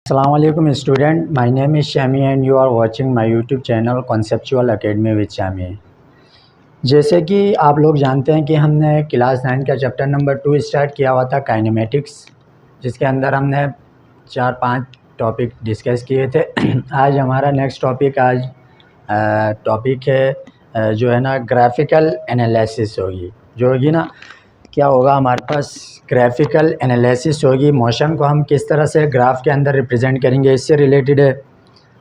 Assalamualaikum student, my name is Shami and you are watching my YouTube channel Conceptual Academy with Shami। जैसे कि आप लोग जानते हैं कि हमने क्लास 9 का चैप्टर नंबर 2 स्टार्ट किया हुआ था काइनेमेटिक्स, जिसके अंदर हमने 4-5 टॉपिक डिस्कस किए थे। आज हमारा नेक्स्ट टॉपिक है जो है ना ग्राफिकल एनालिसिस होगी ना। क्या होगा हमारे पास ग्राफिकल एनालिसिस होगी, मोशन को हम किस तरह से ग्राफ के अंदर रिप्रेजेंट करेंगे इससे रिलेटेड है।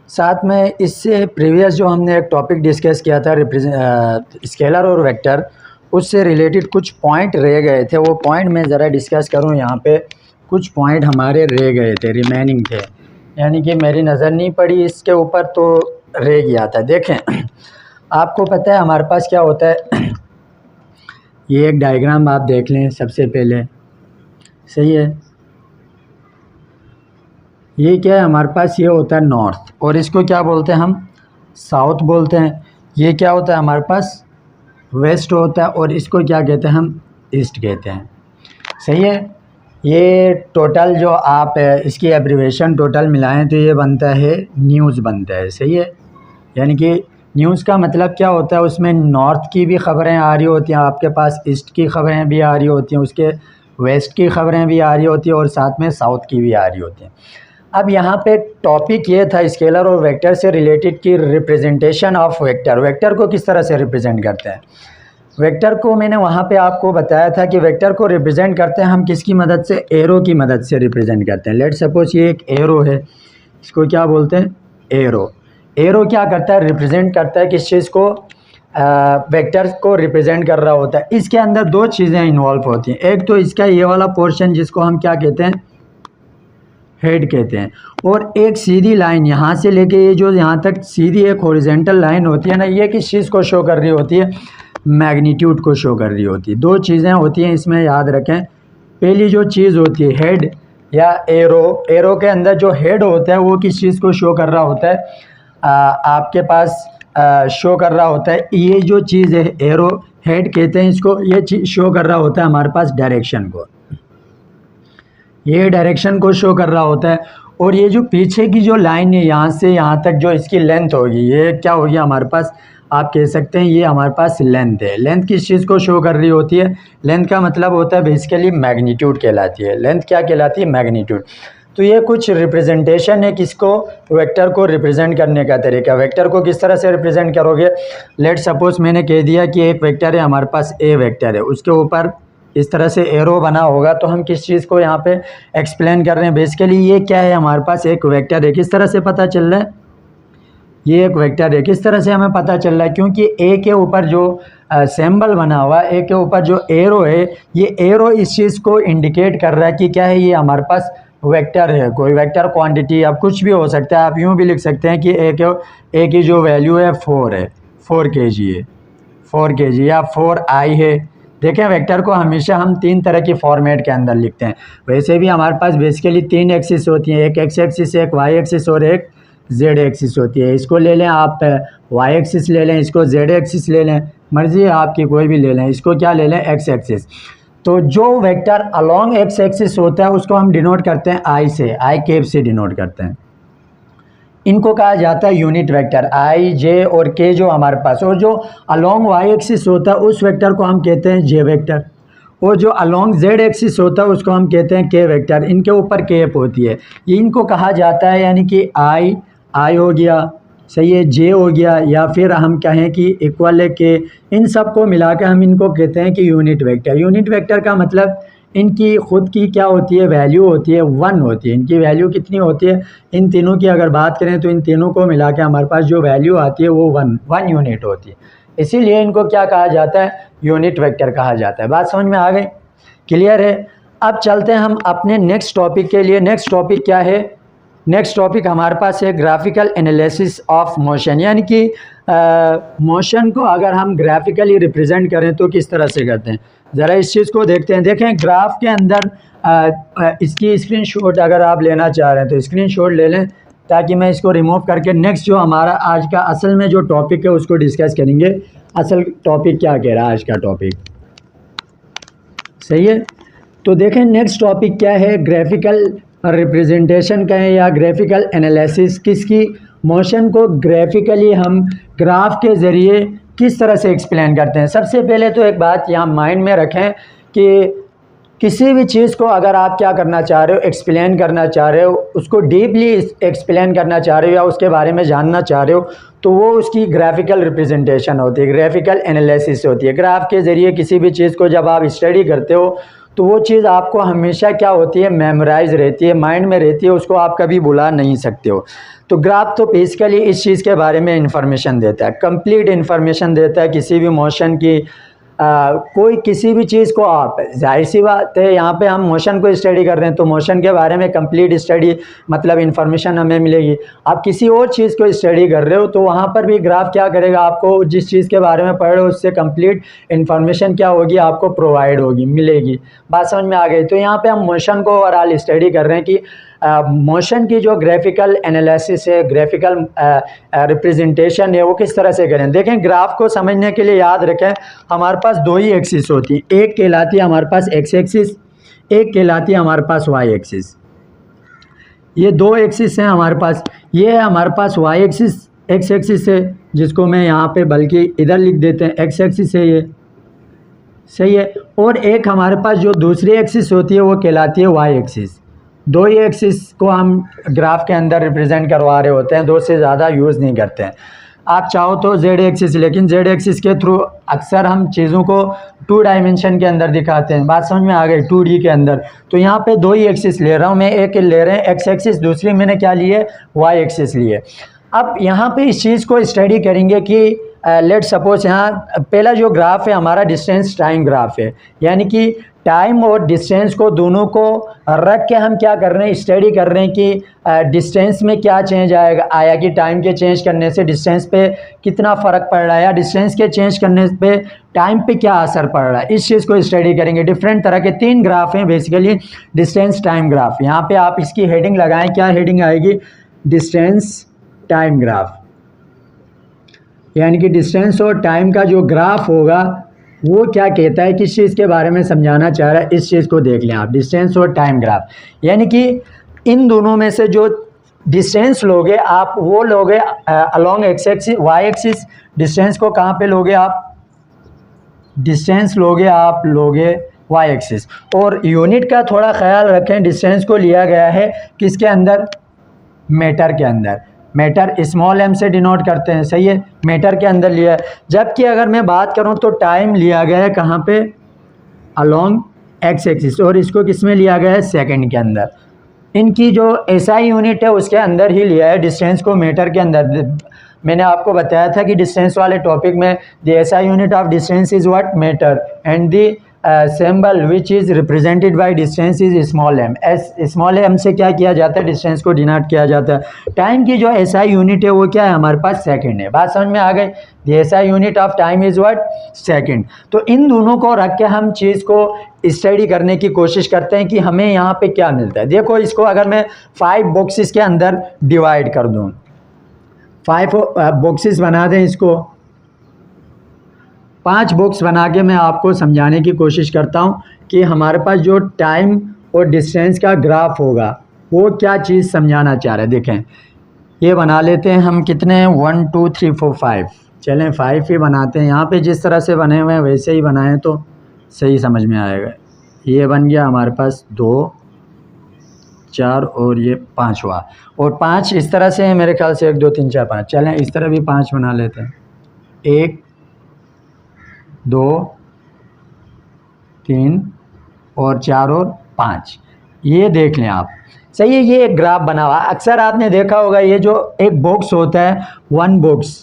साथ में इससे प्रीवियस जो हमने एक टॉपिक डिस्कस किया था स्केलर और वेक्टर, उससे रिलेटेड कुछ पॉइंट रह गए थे। वो पॉइंट मैं ज़रा डिस्कस करूं। यहाँ पे कुछ पॉइंट हमारे रह गए थे, रिमेनिंग थे, यानी कि मेरी नज़र नहीं पड़ी इसके ऊपर तो रह गया था। देखें, आपको पता है हमारे पास क्या होता है। ये एक डायग्राम आप देख लें सबसे पहले, सही है। ये क्या है हमारे पास, ये होता है नॉर्थ और इसको क्या बोलते हैं हम, साउथ बोलते हैं। ये क्या होता है हमारे पास, वेस्ट होता है और इसको क्या कहते हैं हम, ईस्ट कहते हैं, सही है। ये टोटल जो आप इसकी एब्रीवेशन टोटल मिलाएं तो ये बनता है न्यूज़ बनता है, सही है। यानी कि न्यूज़ का मतलब क्या होता है, उसमें नॉर्थ की भी ख़बरें आ रही होती हैं आपके पास, ईस्ट की ख़बरें भी आ रही होती हैं, उसके वेस्ट की ख़बरें भी आ रही होती हैं और साथ में साउथ की भी आ रही होती हैं। अब यहाँ पे टॉपिक ये था स्केलर और वेक्टर से रिलेटेड की रिप्रेजेंटेशन ऑफ वेक्टर। वेक्टर को किस तरह से रिप्रेजेंट करते हैं। वेक्टर को मैंने वहाँ पे आपको बताया था कि वेक्टर को रिप्रेजेंट करते हैं हम किसकी मदद से, एरो की मदद से रिप्रेजेंट करते हैं। लेट सपोज ये एक एरो है, इसको क्या बोलते हैं, एरो। एरो क्या करता है, रिप्रेजेंट करता है किस चीज़ को, वेक्टर को रिप्रेजेंट कर रहा होता है। इसके अंदर दो चीज़ें इन्वॉल्व होती हैं। एक तो इसका ये वाला पोर्शन जिसको हम क्या कहते हैं, हेड कहते हैं, और एक सीधी लाइन यहाँ से लेके ये जो यहाँ तक सीधी एक हॉरिजॉन्टल लाइन होती है ना, ये किस चीज़ को शो कर रही होती है, मैग्नीट्यूड को शो कर रही होती है। दो चीज़ें होती हैं इसमें, याद रखें। पहली जो चीज़ होती है हेड या एरो, एरो के अंदर जो हेड होता है वो किस चीज़ को शो कर रहा होता है, आपके पास शो कर रहा होता है। ये जो चीज़ है एरो हेड कहते हैं इसको, ये चीज़ शो कर रहा होता है हमारे पास डायरेक्शन को, ये डायरेक्शन को शो कर रहा होता है। और ये जो पीछे की जो लाइन है यहाँ से यहाँ तक जो इसकी लेंथ होगी, ये क्या होगी हमारे पास, आप कह सकते हैं ये हमारे पास लेंथ है। लेंथ किस चीज़ को शो कर रही होती है, लेंथ का मतलब होता है बेसिकली मैग्नीट्यूड कहलाती है। लेंथ क्या कहलाती है, मैग्नीट्यूड। तो ये कुछ रिप्रेजेंटेशन है किसको, वेक्टर को रिप्रेजेंट करने का तरीका। वेक्टर को किस तरह से रिप्रेजेंट करोगे, लेट सपोज मैंने कह दिया कि एक वेक्टर है हमारे पास, ए वेक्टर है, उसके ऊपर इस तरह से एरो बना होगा, तो हम किस चीज़ को यहाँ पे एक्सप्लेन कर रहे हैं। बेसिकली ये क्या है हमारे पास, एक वेक्टर है। किस तरह से पता चल रहा है, ये एक वेक्टर है। किस तरह से हमें पता चल रहा है, क्योंकि ए के ऊपर जो सिंबल बना हुआ है, ए के ऊपर जो एरो है, ये एरो इस चीज़ को इंडिकेट कर रहा है कि क्या है, ये हमारे पास वेक्टर है। कोई वेक्टर क्वांटिटी अब कुछ भी हो सकता है। आप यूँ भी लिख सकते हैं कि ए की जो वैल्यू है 4 है, 4 kg है, 4 kg या 4i है। देखें, वेक्टर को हमेशा हम 3 तरह की फॉर्मेट के अंदर लिखते हैं। वैसे भी हमारे पास बेसिकली 3 एक्सिस होती हैं, एक एक्स एक्सिस, एक वाई एक्सिस और एक जेड एक्सिस होती है। इसको ले लें आप, वाई एक्सिस ले लें, इसको जेड एक्सिस ले लें, मर्जी है आपकी कोई भी ले लें। इसको क्या ले लें, एक्स एक्सिस। तो जो वेक्टर अलोंग एक्स एक्सिस होता है उसको हम डिनोट करते हैं आई से, आई कैप से डिनोट करते हैं। इनको कहा जाता है यूनिट वेक्टर, आई, जे और के जो हमारे पास। और जो अलोंग वाई एक्सिस होता है उस वेक्टर को हम कहते हैं जे वेक्टर, और जो अलोंग जेड एक्सिस होता है उसको हम कहते हैं के वेक्टर। इनके ऊपर कैप होती है, ये इनको कहा जाता है, यानी कि आई हो गया, सही है, जे हो गया, या फिर हम कहें कि इक्वल है के। इन सब को मिलाकर हम इनको कहते हैं कि यूनिट वेक्टर। यूनिट वेक्टर का मतलब इनकी खुद की क्या होती है, वैल्यू होती है 1 होती है। इनकी वैल्यू कितनी होती है, इन तीनों की अगर बात करें तो इन तीनों को मिला के हमारे पास जो वैल्यू आती है वो 1 यूनिट होती है। इसीलिए इनको क्या कहा जाता है, यूनिट वेक्टर कहा जाता है। बात समझ में आ गई, क्लियर है। अब चलते हैं हम अपने नेक्स्ट टॉपिक के लिए। नेक्स्ट टॉपिक क्या है, नेक्स्ट टॉपिक हमारे पास है ग्राफिकल एनालिसिस ऑफ मोशन। यानी कि मोशन को अगर हम ग्राफिकली रिप्रेजेंट करें तो किस तरह से करते हैं, ज़रा इस चीज़ को देखते हैं। देखें, ग्राफ के अंदर इसकी स्क्रीनशॉट अगर आप लेना चाह रहे हैं तो स्क्रीनशॉट ले लें, ताकि मैं इसको रिमूव करके नेक्स्ट जो हमारा आज का असल में जो टॉपिक है उसको डिस्कस करेंगे। असल टॉपिक क्या कह रहा है आज का टॉपिक, सही है। तो देखें नेक्स्ट टॉपिक क्या है, ग्राफिकल रिप्रेजेंटेशन कहें या ग्राफिकल एनालिसिस, किसकी मोशन को ग्राफिकली हम ग्राफ के ज़रिए किस तरह से एक्सप्लेन करते हैं। सबसे पहले तो एक बात यहाँ माइंड में रखें कि किसी भी चीज़ को अगर आप क्या करना चाह रहे हो, एक्सप्लेन करना चाह रहे हो, उसको डीपली एक्सप्लेन करना चाह रहे हो या उसके बारे में जानना चाह रहे हो, तो वो उसकी ग्राफिकल रिप्रेजेंटेशन होती है, ग्राफिकल एनालिसिस होती है। ग्राफ के ज़रिए किसी भी चीज़ को जब आप स्टडी करते हो तो वो चीज़ आपको हमेशा क्या होती है, मेमोराइज रहती है, माइंड में रहती है, उसको आप कभी भुला नहीं सकते हो। तो ग्राफ तो बेसिकली इस चीज़ के बारे में इंफॉर्मेशन देता है, कंप्लीट इंफॉर्मेशन देता है किसी भी मोशन की। कोई किसी भी चीज़ को आप, जाहिर सी बात है यहाँ पे हम मोशन को स्टडी कर रहे हैं तो मोशन के बारे में कंप्लीट स्टडी मतलब इंफॉर्मेशन हमें मिलेगी। आप किसी और चीज़ को स्टडी कर रहे हो तो वहाँ पर भी ग्राफ क्या करेगा, आपको जिस चीज़ के बारे में पढ़ रहे हो उससे कंप्लीट इंफॉर्मेशन क्या होगी, आपको प्रोवाइड होगी, मिलेगी। बात समझ में आ गई। तो यहाँ पे हम मोशन को ओवरऑल स्टडी कर रहे हैं कि मोशन की जो ग्राफिकल एनालिसिस है, ग्राफिकल रिप्रेजेंटेशन है, वो किस तरह से करें। देखें, ग्राफ को समझने के लिए याद रखें हमारे पास दो ही एक्सिस होती है, एक कहलाती है हमारे पास एक्स एक्सिस, एक कहलाती है हमारे पास वाई एक्सिस। ये दो एक्सिस हैं हमारे पास। ये है हमारे पास वाई एक्सिस, एक्स एक्सिस है, जिसको मैं यहाँ पे बल्कि इधर लिख देते हैं, एक्स एक्सिस है ये, सही है। और एक हमारे पास जो दूसरी एक्सिस होती है वो कहलाती है वाई एक्सिस। दो ही एक्सिस को हम ग्राफ के अंदर रिप्रेजेंट करवा रहे होते हैं, दो से ज़्यादा यूज़ नहीं करते हैं। आप चाहो तो जेड एक्सिस, लेकिन जेड एक्सिस के थ्रू अक्सर हम चीज़ों को 2 डायमेंशन के अंदर दिखाते हैं। बात समझ में आ गई, 2D के अंदर। तो यहाँ पे दो ही एक्सिस ले रहा हूँ मैं, एक ले रहे हैं एक्स एक्सिस, दूसरी मैंने क्या ली है, वाई एक्सिस लिए। अब यहाँ पे इस चीज़ को स्टडी करेंगे कि लेट सपोज यहाँ पहला जो ग्राफ है हमारा डिस्टेंस टाइम ग्राफ है, यानी कि टाइम और डिस्टेंस को दोनों को रख के हम क्या कर रहे हैं, स्टडी कर रहे हैं कि डिस्टेंस में क्या चेंज आया कि टाइम के चेंज करने से डिस्टेंस पे कितना फ़र्क पड़ रहा है, या डिस्टेंस के चेंज करने पे टाइम पे क्या असर पड़ रहा है। इस चीज़ को स्टडी करेंगे। डिफरेंट तरह के 3 ग्राफ हैं बेसिकली, डिस्टेंस टाइम ग्राफ। यहाँ पे आप इसकी हेडिंग लगाएं, क्या हेडिंग आएगी, डिस्टेंस टाइम ग्राफ। यानी कि डिस्टेंस और टाइम का जो ग्राफ होगा वो क्या कहता है, किस चीज़ के बारे में समझाना चाह रहा है, इस चीज़ को देख लें आप, डिस्टेंस और टाइम ग्राफ। यानी कि इन दोनों में से जो डिस्टेंस लोगे आप, वो लोगे along X axis, Y axis. Distance को कहाँ पे लोगे आप, डिस्टेंस लोगे वाई एक्सिस। और यूनिट का थोड़ा ख्याल रखें, डिस्टेंस को लिया गया है किसके अंदर, मीटर के अंदर। मीटर स्मॉल m से डिनोट करते हैं, सही है, मीटर के अंदर लिया है। जबकि अगर मैं बात करूं तो टाइम लिया गया है कहाँ पे, अलोंग एक्स एक्सिस, और इसको किस में लिया गया है, सेकंड के अंदर। इनकी जो SI यूनिट है उसके अंदर ही लिया है, डिस्टेंस को मीटर के अंदर। मैंने आपको बताया था कि डिस्टेंस वाले टॉपिक में the SI unit of distance is what, metre, and the symbol which is represented by distance is small m। Small m से क्या किया जाता है, डिस्टेंस को डिनोट किया जाता है। टाइम की जो SI यूनिट है वो क्या है, हमारे पास सेकंड है। बात समझ में आ गई, the SI unit of time is what, second. तो इन दोनों को रख के हम चीज़ को स्टडी करने की कोशिश करते हैं कि हमें यहाँ पे क्या मिलता है। देखो, इसको अगर मैं 5 बॉक्सेस के अंदर डिवाइड कर दूँ, 5 बॉक्सेस बना दें, इसको 5 बॉक्स बना के मैं आपको समझाने की कोशिश करता हूँ कि हमारे पास जो टाइम और डिस्टेंस का ग्राफ होगा वो क्या चीज़ समझाना चाह रहा है। देखें, ये बना लेते हैं हम, कितने, 1 2 3 4 5, चलें 5 ही बनाते हैं। यहाँ पे जिस तरह से बने हुए हैं वैसे ही बनाएं तो सही समझ में आएगा। ये बन गया हमारे पास 2 4 और ये 5वां, और 5 इस तरह से है मेरे ख्याल से, 1 2 3 4 5। चलें इस तरह भी 5 बना लेते हैं, 1 2 3 और 4 और 5। ये देख लें आप, सही है। ये एक ग्राफ बना हुआ, अक्सर आपने देखा होगा ये जो एक बॉक्स होता है, 1 बॉक्स,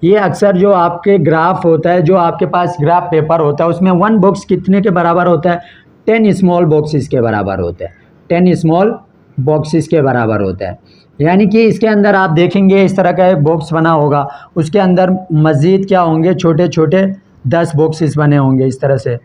ये अक्सर जो आपके ग्राफ होता है, जो आपके पास ग्राफ पेपर होता है, उसमें 1 बॉक्स कितने के बराबर होता है, 10 स्मॉल बॉक्सेस के बराबर होता है, 10 स्मॉल बॉक्सेस के बराबर होता है। यानी कि इसके अंदर आप देखेंगे इस तरह का एक बॉक्स बना होगा, उसके अंदर मज़ीद क्या होंगे, छोटे छोटे 10 बॉक्सेस बने होंगे इस तरह से,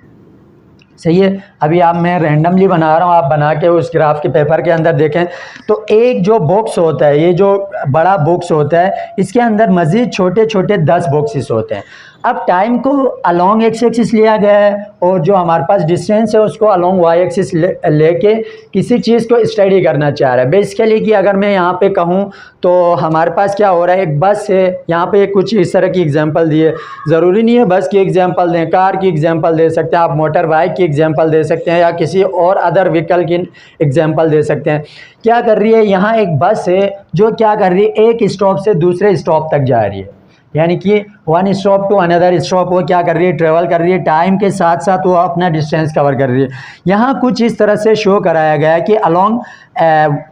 सही है। अभी आप, मैं रैंडमली बना रहा हूँ, आप बना के उस ग्राफ के पेपर के अंदर देखें तो एक जो बॉक्स होता है, ये जो बड़ा बॉक्स होता है, इसके अंदर मज़ीद छोटे छोटे 10 बॉक्सेस होते हैं। अब टाइम को अलोंग एक्स एक्सिस लिया गया है और जो हमारे पास डिस्टेंस है उसको अलोंग वाई एक्सिस लेके किसी चीज़ को स्टडी करना चाह रहा है। बेसिकली कि अगर मैं यहाँ पे कहूँ तो हमारे पास क्या हो रहा है, एक बस है, यहाँ पे कुछ इस तरह की एग्जांपल दिए, ज़रूरी नहीं है बस की एग्जांपल दें, कार की एग्जांपल दे सकते हैं आप, मोटर बाइक की एग्जांपल दे सकते हैं या किसी और अदर व्हीकल की एग्जांपल दे सकते हैं। क्या कर रही है, यहाँ एक बस है जो क्या कर रही है, एक स्टॉप से दूसरे स्टॉप तक जा रही है, यानी कि one stop to another stop वो क्या कर रही है, ट्रेवल कर रही है, टाइम के साथ साथ वो अपना डिस्टेंस कवर कर रही है। यहाँ कुछ इस तरह से शो कराया गया है कि अलोंग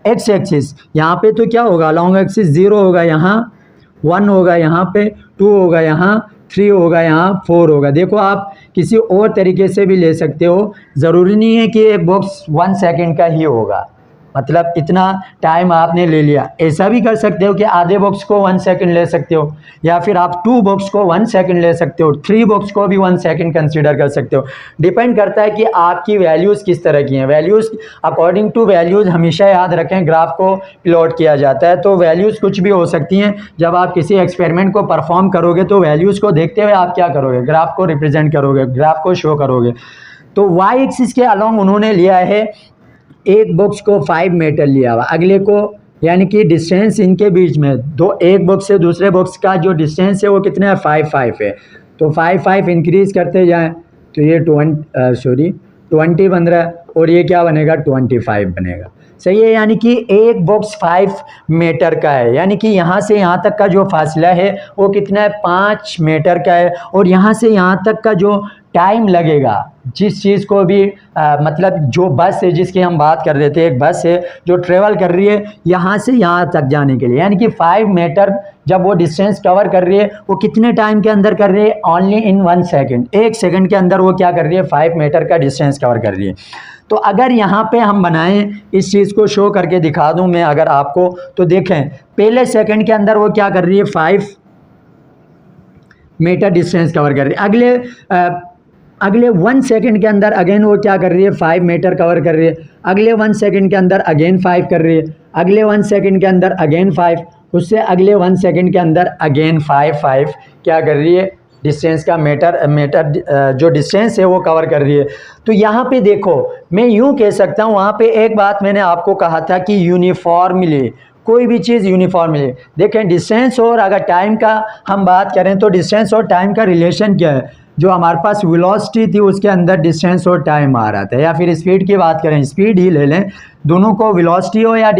एक्स एक्सिस, यहाँ पे तो क्या होगा, अलोंग एक्सिस 0 होगा, यहाँ 1 होगा, यहाँ पे 2 होगा, यहाँ 3 होगा, यहाँ 4 होगा। देखो आप किसी और तरीके से भी ले सकते हो, ज़रूरी नहीं है कि एक बॉक्स 1 सेकेंड का ही होगा, मतलब इतना टाइम आपने ले लिया। ऐसा भी कर सकते हो कि आधे बॉक्स को 1 सेकंड ले सकते हो, या फिर आप 2 बॉक्स को 1 सेकंड ले सकते हो, 3 बॉक्स को भी 1 सेकंड कंसीडर कर सकते हो। डिपेंड करता है कि आपकी वैल्यूज़ किस तरह की हैं। वैल्यूज़ अकॉर्डिंग टू वैल्यूज़ हमेशा याद रखें, ग्राफ को प्लॉट किया जाता है तो वैल्यूज़ कुछ भी हो सकती हैं। जब आप किसी एक्सपेरिमेंट को परफॉर्म करोगे तो वैल्यूज़ को देखते हुए आप क्या करोगे, ग्राफ को रिप्रेजेंट करोगे, ग्राफ को शो करोगे। तो वाई एक्सिस के अलोंग उन्होंने लिया है, एक बॉक्स को 5 मीटर लिया हुआ, अगले को, यानी कि डिस्टेंस इनके बीच में एक बॉक्स से दूसरे बॉक्स का जो डिस्टेंस है वो कितना है, 5 है। तो 5 इंक्रीज करते जाएं तो ये 20 बन रहा है और ये क्या बनेगा, 25 बनेगा। सही है, यानी कि एक बॉक्स 5 मीटर का है, यानी कि यहाँ से यहाँ तक का जो फासला है वो कितना है, 5 मीटर का है। और यहाँ से यहाँ तक का जो टाइम लगेगा जिस चीज़ को भी मतलब जो बस है जिसकी हम बात कर रहे थे, एक बस है जो ट्रेवल कर रही है यहाँ से यहाँ तक जाने के लिए, यानी कि 5 मीटर जब वो डिस्टेंस कवर कर रही है वो कितने टाइम के अंदर कर रही है, ओनली इन 1 सेकेंड, 1 सेकेंड के अंदर वो क्या कर रही है, 5 मीटर का डिस्टेंस कवर कर रही है। तो अगर यहाँ पे हम बनाएं, इस चीज़ को शो करके दिखा दूँ मैं अगर आपको, तो देखें पहले सेकंड के अंदर वो क्या कर रही है, 5 मीटर डिस्टेंस कवर कर रही है। अगले 1 सेकंड के अंदर अगेन वो क्या कर रही है, 5 मीटर कवर कर रही है। अगले 1 सेकंड के अंदर अगेन 5 कर रही है, अगले 1 सेकंड के अंदर अगेन 5, उससे अगले 1 सेकंड के अंदर अगेन 5 क्या कर रही है, डिस्टेंस का मीटर जो डिस्टेंस है वो कवर कर रही है। तो यहाँ पे देखो मैं यूँ कह सकता हूँ, वहाँ पे एक बात मैंने आपको कहा था कि यूनिफॉर्मली कोई भी चीज़ यूनिफॉर्मली, देखें डिस्टेंस और अगर टाइम का हम बात करें तो डिस्टेंस और टाइम का रिलेशन क्या है, जो हमारे पास वेलोसिटी थी उसके अंदर डिस्टेंस और टाइम आ रहा था, या फिर स्पीड की बात करें, स्पीड ही ले लें, दोनों को वेलोसिटी हो या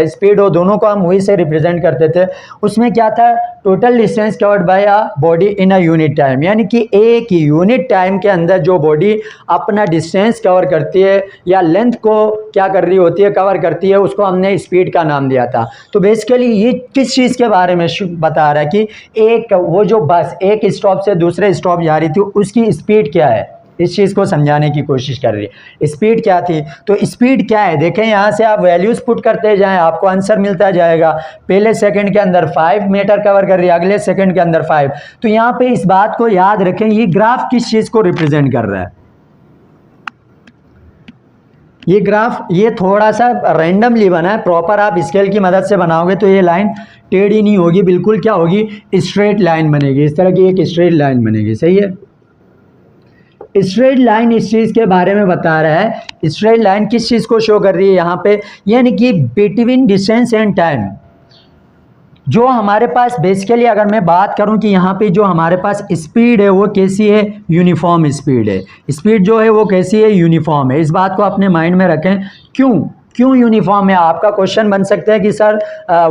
स्पीड हो, दोनों को हम वही से रिप्रेजेंट करते थे। उसमें क्या था, total distance covered by a body in a unit time, यानी कि एक यूनिट टाइम के अंदर जो बॉडी अपना डिस्टेंस कवर करती है या लेंथ को क्या कर रही होती है, कवर करती है, उसको हमने स्पीड का नाम दिया था। तो बेसिकली ये किस चीज़ के बारे में बता रहा है कि एक वो जो बस एक स्टॉप से दूसरे स्टॉप जा रही थी उसकी स्पीड क्या है, इस चीज़ को समझाने की कोशिश कर रही है। स्पीड क्या थी, तो स्पीड क्या है, देखें यहाँ से आप वैल्यूज़ पुट करते जाएं आपको आंसर मिलता जाएगा। पहले सेकंड के अंदर 5 मीटर कवर कर रही है, अगले सेकंड के अंदर 5। तो यहाँ पे इस बात को याद रखें, ये ग्राफ किस चीज़ को रिप्रेजेंट कर रहा है, ये ग्राफ ये थोड़ा सा रैंडमली बना है, प्रॉपर आप स्केल की मदद से बनाओगे तो ये लाइन टेढ़ी नहीं होगी, बिल्कुल क्या होगी, स्ट्रेट लाइन बनेगी, इस तरह की एक स्ट्रेट लाइन बनेगी। सही है, स्ट्रेट लाइन इस चीज़ के बारे में बता रहा है। स्ट्रेट लाइन किस चीज़ को शो कर रही है यहाँ पे, यानी कि बिटवीन डिस्टेंस एंड टाइम, जो हमारे पास बेसिकली अगर मैं बात करूं कि यहाँ पे जो हमारे पास स्पीड है वो कैसी है, यूनिफॉर्म स्पीड है। स्पीड जो है वो कैसी है, यूनिफॉर्म है। इस बात को अपने माइंड में रखें। क्यों यूनिफॉर्म है, आपका क्वेश्चन बन सकता है कि sir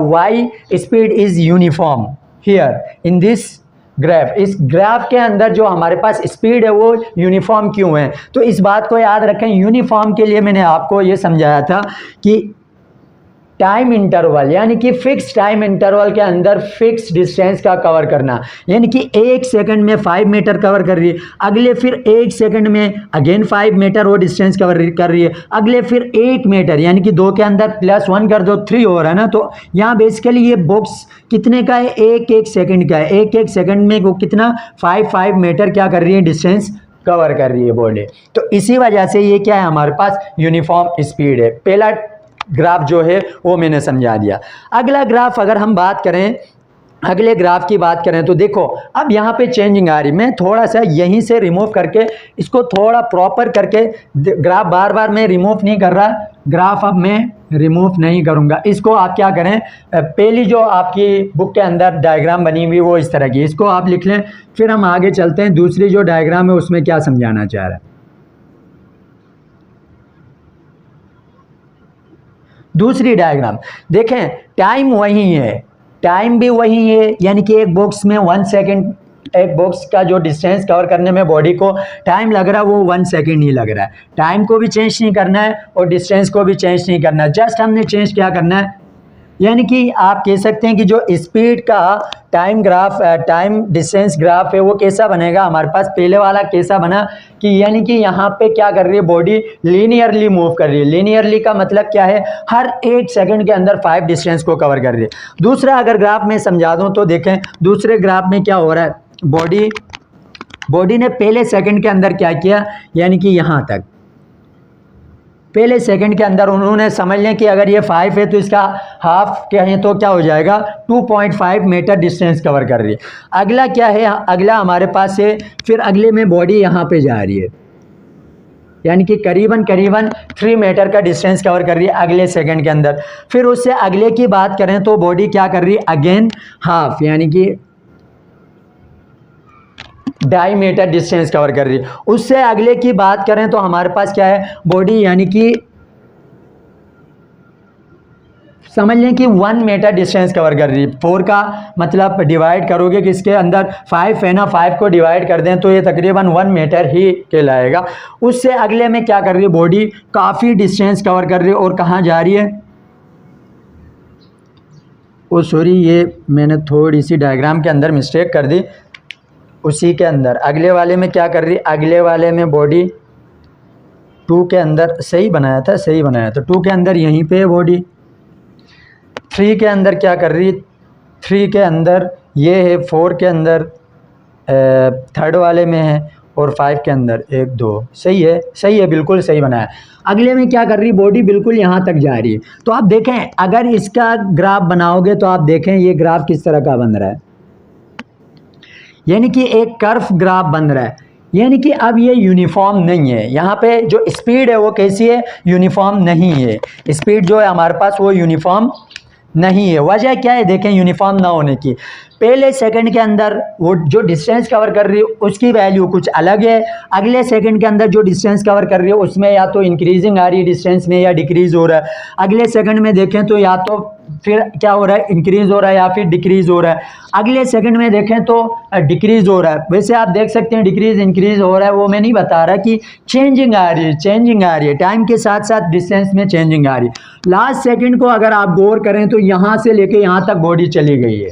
why speed is uniform here in this graph, इस ग्राफ के अंदर जो हमारे पास स्पीड है वो यूनिफॉर्म क्यों है। तो इस बात को याद रखें, यूनिफॉर्म के लिए मैंने आपको ये समझाया था कि टाइम इंटरवल, यानी कि फिक्स टाइम इंटरवल के अंदर फिक्स डिस्टेंस का कवर करना, यानी कि 1 सेकंड में 5 मीटर कवर कर रही है, अगले फिर 1 सेकंड में अगेन 5 मीटर वो डिस्टेंस कवर कर रही है, अगले फिर 1 मीटर, यानी कि 2 के अंदर +1 कर दो 3 हो रहा है ना। तो यहाँ बेसिकली ये बॉक्स कितने का है, 1 सेकंड का है, 1 सेकंड में वो कितना 5 मीटर क्या कर रही है, डिस्टेंस कवर कर रही है बॉडी। तो इसी वजह से ये क्या है, हमारे पास यूनिफॉर्म स्पीड है। पहला ग्राफ जो है वो मैंने समझा दिया। अगला ग्राफ अगर हम बात करें अगले ग्राफ की बात करें तो देखो अब यहाँ पे चेंजिंग आ रही, मैं थोड़ा सा यहीं से रिमूव करके इसको थोड़ा प्रॉपर करके, ग्राफ बार बार मैं रिमूव नहीं कर रहा, ग्राफ अब मैं रिमूव नहीं करूँगा। इसको आप क्या करें, पहली जो आपकी बुक के अंदर डायग्राम बनी हुई वो इस तरह की, इसको आप लिख लें, फिर हम आगे चलते हैं दूसरी जो डायग्राम है उसमें क्या समझाना चाह रहा है। दूसरी डायग्राम देखें, टाइम वही है, टाइम भी वही है, यानी कि एक बॉक्स में 1 सेकेंड, एक बॉक्स का जो डिस्टेंस कवर करने में बॉडी को टाइम लग रहा है वो 1 सेकेंड ही लग रहा है। टाइम को भी चेंज नहीं करना है और डिस्टेंस को भी चेंज नहीं करना है, जस्ट हमने चेंज क्या करना है, यानी कि आप कह सकते हैं कि जो स्पीड का time graph, time distance graph है वो कैसा बनेगा हमारे पास, पहले वाला कैसा बना कि यानी कि यहाँ पे क्या कर रही है बॉडी, लीनियरली मूव कर रही है। लीनियरली का मतलब क्या है, हर 1 सेकंड के अंदर 5 डिस्टेंस को कवर कर रही है। दूसरा अगर ग्राफ में समझा दूँ तो देखें, दूसरे ग्राफ में क्या हो रहा है, बॉडी ने पहले सेकंड के अंदर क्या किया, यानी कि यहाँ तक पहले सेकंड के अंदर उन्होंने समझ लें कि अगर ये 5 है तो इसका हाफ कहें तो क्या हो जाएगा, 2.5 मीटर डिस्टेंस कवर कर रही है। अगला क्या है, अगला हमारे पास है, फिर अगले में बॉडी यहाँ पे जा रही है, यानी कि करीबन 3 मीटर का डिस्टेंस कवर कर रही है अगले सेकंड के अंदर। फिर उससे अगले की बात करें तो बॉडी क्या कर रही है, अगेन हाफ, यानी कि 2.5 मीटर डिस्टेंस कवर कर रही है। उससे अगले की बात करें तो हमारे पास क्या है, बॉडी यानी कि समझ लें कि 1 मीटर डिस्टेंस कवर कर रही है। 4 का मतलब डिवाइड करोगे कि इसके अंदर 5 है ना, 5 को डिवाइड कर दें तो ये तकरीबन 1 मीटर ही कहलाएगा। उससे अगले में क्या कर रही है, बॉडी काफ़ी डिस्टेंस कवर कर रही है और कहाँ जा रही है, ओ सॉरी ये मैंने थोड़ी सी डायग्राम के अंदर मिस्टेक कर दी, उसी के अंदर अगले वाले में क्या कर रही है, अगले वाले में बॉडी 2 के अंदर सही बनाया था, 2 के अंदर यहीं पे है बॉडी। 3 के अंदर क्या कर रही है, 3 के अंदर ये है, 4 के अंदर थर्ड वाले में है और 5 के अंदर 1 2, सही है, बिल्कुल सही बनाया। अगले में क्या कर रही है, बॉडी बिल्कुल यहाँ तक जा रही है। तो आप देखें अगर इसका ग्राफ बनाओगे तो आप देखें ये ग्राफ किस तरह का बन रहा है, यानी कि एक कर्व ग्राफ बन रहा है, यानी कि अब ये यूनिफॉर्म नहीं है। यहाँ पे जो स्पीड है वो कैसी है, यूनिफॉर्म नहीं है। स्पीड जो है हमारे पास वो यूनिफॉर्म नहीं है। वजह क्या है, देखें यूनिफॉर्म ना होने की, पहले सेकंड के अंदर वो जो डिस्टेंस कवर कर रही है उसकी वैल्यू कुछ अलग है, अगले सेकंड के अंदर जो डिस्टेंस कवर कर रही है उसमें या तो इंक्रीजिंग आ रही है डिस्टेंस में या डिक्रीज हो रहा है। अगले सेकंड में देखें तो या तो फिर क्या हो रहा है, इंक्रीज हो रहा है या फिर डिक्रीज हो रहा है। अगले सेकंड में देखें तो डिक्रीज हो रहा है। वैसे आप देख सकते हैं डिक्रीज इंक्रीज हो रहा है, वो मैं नहीं बता रहा कि चेंजिंग आ रही है, टाइम के साथ साथ डिस्टेंस में चेंजिंग आ रही है। लास्ट सेकंड को अगर आप गौर करें तो यहाँ से लेके यहाँ तक बॉडी चली गई है,